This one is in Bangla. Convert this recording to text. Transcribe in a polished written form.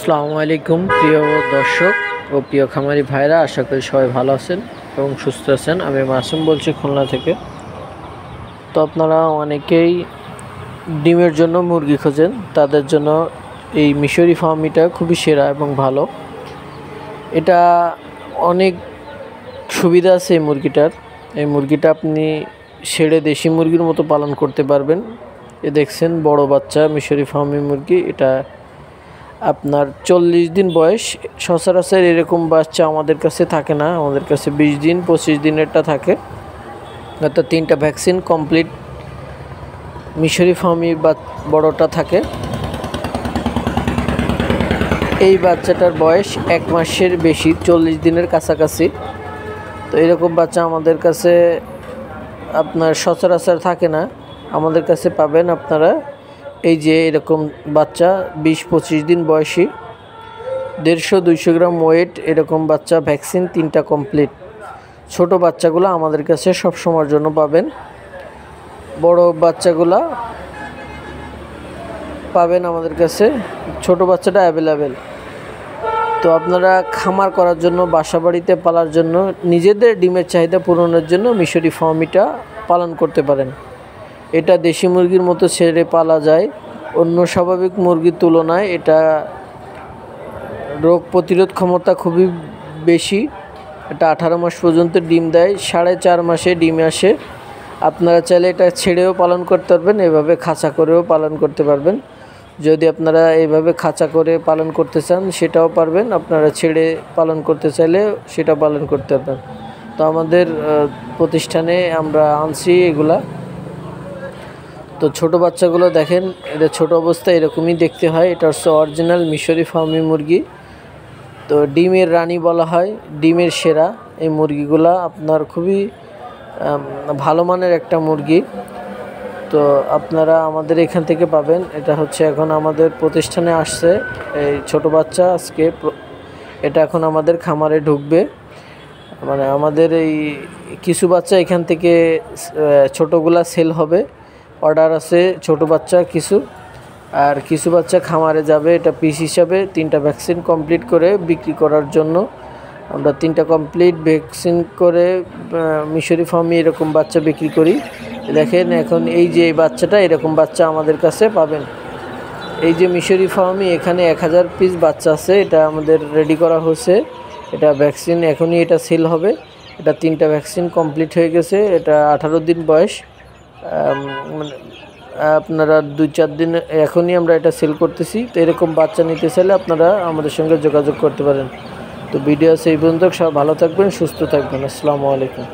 আসসালামু আলাইকুম প্রিয় দর্শক ও প্রিয় খামারি ভাইরা, আশা করি সবাই ভালো আছেন এবং সুস্থ আছেন। আমি মাসুম বলছি খুলনা থেকে। তো আপনারা অনেকেই ডিমের জন্য মুরগি খোঁজেন, তাদের জন্য এই মিশরি ফার্মিটা খুবই সেরা এবং ভালো। এটা অনেক সুবিধা আছে এই মুরগিটার। এই মুরগিটা আপনি ছেড়ে দেশি মুরগির মতো পালন করতে পারবেন। এ দেখছেন বড় বাচ্চা মিশরি ফার্মি মুরগি। এটা আপনার 40 দিন বয়স। সচরাচর এরকম বাচ্চা আমাদের কাছে থাকে না, আমাদের কাছে 20 দিন 25 দিনেরটা থাকে। অর্থাৎ 3টা ভ্যাকসিন কমপ্লিট মিশরি ফার্মি বড়টা থাকে। এই বাচ্চাটার বয়স 1 মাসের বেশি, 40 দিনের কাছাকাছি। তো এরকম বাচ্চা আমাদের কাছে আপনার সচরাচর থাকে না, আমাদের কাছে পাবেন আপনারা। এই যে এরকম বাচ্চা 20-25 দিন বয়সী, 150-200 গ্রাম ওয়েট, এরকম বাচ্চা ভ্যাকসিন 3টা কমপ্লিট। ছোট বাচ্চাগুলো আমাদের কাছে সব সময়ের জন্য পাবেন, বড় বাচ্চাগুলা পাবেন আমাদের কাছে। ছোট বাচ্চাটা অ্যাভেলেবেল। তো আপনারা খামার করার জন্য, বাসা বাড়িতে পালার জন্য, নিজেদের ডিমের চাহিদা পূরণের জন্য মিশরি ফার্মিটা পালন করতে পারেন। এটা দেশি মুরগির মতো ছেড়ে পালা যায়। অন্য স্বাভাবিক মুরগির তুলনায় এটা রোগ প্রতিরোধ ক্ষমতা খুবই বেশি। এটা 18 মাস পর্যন্ত ডিম দেয়, 4.5 মাসে ডিম আসে। আপনারা চাইলে এটা ছেড়েও পালন করতে পারবেন, এভাবে খাঁচা করেও পালন করতে পারবেন। যদি আপনারা এইভাবে খাঁচা করে পালন করতে চান সেটাও পারবেন, আপনারা ছেড়ে পালন করতে চাইলে সেটা পালন করতে পারবেন। তো আমাদের প্রতিষ্ঠানে আমরা আনছি এগুলা। তো ছোট বাচ্চাগুলো দেখেন, এটা ছোট অবস্থায় এরকমই দেখতে হয়। এটা হচ্ছে অরিজিনাল মিশরি ফার্মি মুরগি। তো ডিমের রানী বলা হয়, ডিমের সেরা এই মুরগিগুলা। আপনার খুবই ভালো মানের একটা মুরগি। তো আপনারা আমাদের এখান থেকে পাবেন। এটা হচ্ছে এখন আমাদের প্রতিষ্ঠানে আসছে এই ছোট বাচ্চা। আজকে এটা এখন আমাদের খামারে ঢুকবে। মানে আমাদের এই কিছু বাচ্চা এখান থেকে ছোটোগুলা সেল হবে, অর্ডার আছে ছোট বাচ্চা কিছু, আর কিছু বাচ্চা খামারে যাবে। এটা পিস হিসাবে 3টা ভ্যাকসিন কমপ্লিট করে বিক্রি করার জন্য আমরা 3টা কমপ্লিট ভ্যাকসিন করে মিশরি ফার্মি এরকম বাচ্চা বিক্রি করি। দেখেন এখন এই যে এই বাচ্চাটা, এরকম বাচ্চা আমাদের কাছে পাবেন। এই যে মিশরি ফার্মি, এখানে 1000 পিস বাচ্চা আছে। এটা আমাদের রেডি করা হয়েছে। এটা ভ্যাকসিন এখনই এটা সেল হবে। এটা 3টা ভ্যাকসিন কমপ্লিট হয়ে গেছে। এটা 18 দিন বয়স। মানে আপনারা 2-4 দিন এখনই আমরা এটা সেল করতেছি। তো এরকম বাচ্চা নিতে চাইলে আপনারা আমাদের সঙ্গে যোগাযোগ করতে পারেন। তো ভিডিও সেই পর্যন্ত, সব ভালো থাকবেন, সুস্থ থাকবেন। আসসালামু আলাইকুম।